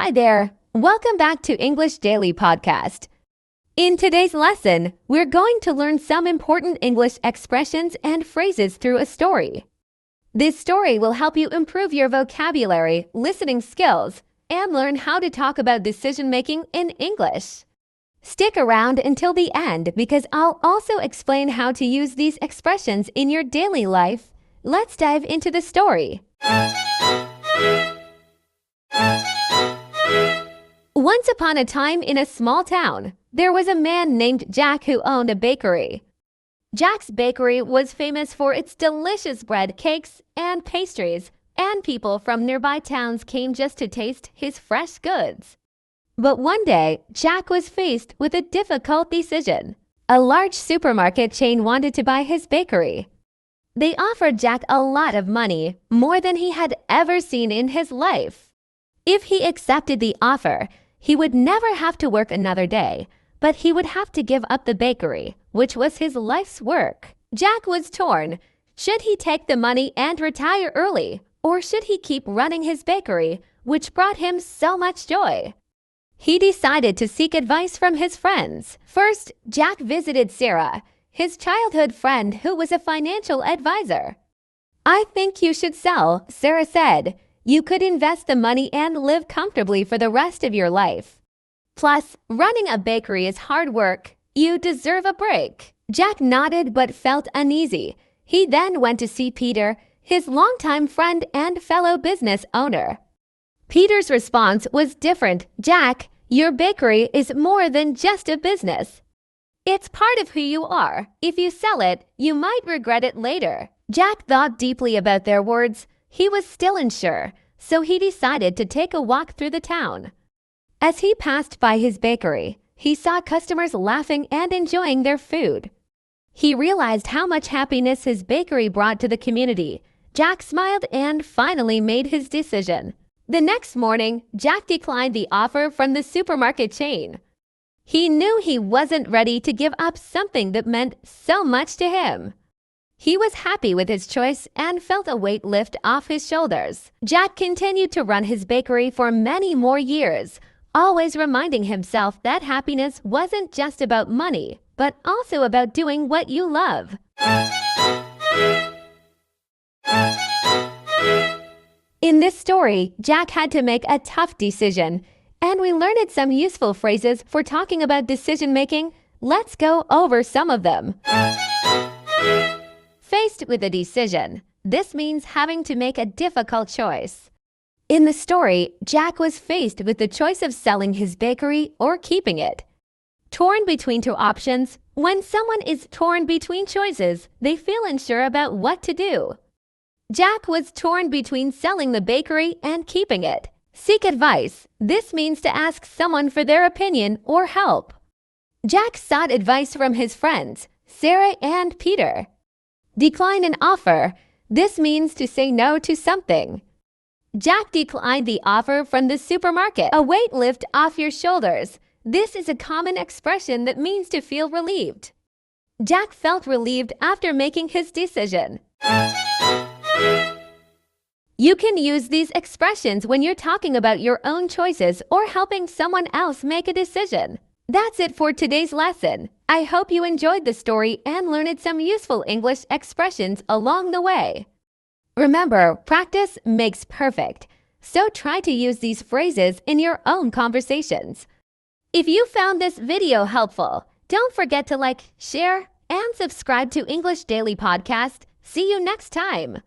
Hi there. Welcome back to English Daily Podcast. In today's lesson, we're going to learn some important English expressions and phrases through a story. This story will help you improve your vocabulary, listening skills, and learn how to talk about decision-making in English. Stick around until the end because I'll also explain how to use these expressions in your daily life. Let's dive into the story. Once upon a time in a small town, there was a man named Jack who owned a bakery. Jack's bakery was famous for its delicious bread, cakes, and pastries, and people from nearby towns came just to taste his fresh goods. But one day, Jack was faced with a difficult decision. A large supermarket chain wanted to buy his bakery. They offered Jack a lot of money, more than he had ever seen in his life. If he accepted the offer, he would never have to work another day, but he would have to give up the bakery, which was his life's work. Jack was torn. Should he take the money and retire early, or should he keep running his bakery, which brought him so much joy? He decided to seek advice from his friends. First, Jack visited Sarah, his childhood friend who was a financial advisor. "I think you should sell," Sarah said. "You could invest the money and live comfortably for the rest of your life. Plus, running a bakery is hard work. You deserve a break." Jack nodded but felt uneasy. He then went to see Peter, his longtime friend and fellow business owner. Peter's response was different. "Jack, your bakery is more than just a business. It's part of who you are. If you sell it, you might regret it later." Jack thought deeply about their words. He was still unsure, so he decided to take a walk through the town. As he passed by his bakery, he saw customers laughing and enjoying their food. He realized how much happiness his bakery brought to the community. Jack smiled and finally made his decision. The next morning, Jack declined the offer from the supermarket chain. He knew he wasn't ready to give up something that meant so much to him. He was happy with his choice and felt a weight lift off his shoulders. Jack continued to run his bakery for many more years, always reminding himself that happiness wasn't just about money, but also about doing what you love. In this story, Jack had to make a tough decision, and we learned some useful phrases for talking about decision-making. Let's go over some of them. Faced with a decision. This means having to make a difficult choice. In the story, Jack was faced with the choice of selling his bakery or keeping it. Torn between two options. When someone is torn between choices, they feel unsure about what to do. Jack was torn between selling the bakery and keeping it. Seek advice. This means to ask someone for their opinion or help. Jack sought advice from his friends, Sarah and Peter. Decline an offer. This means to say no to something. Jack declined the offer from the supermarket. A weight lift off your shoulders. This is a common expression that means to feel relieved. Jack felt relieved after making his decision. You can use these expressions when you're talking about your own choices or helping someone else make a decision. That's it for today's lesson. I hope you enjoyed the story and learned some useful English expressions along the way. Remember, practice makes perfect, so try to use these phrases in your own conversations. If you found this video helpful, don't forget to like, share, and subscribe to English Daily Podcast. See you next time.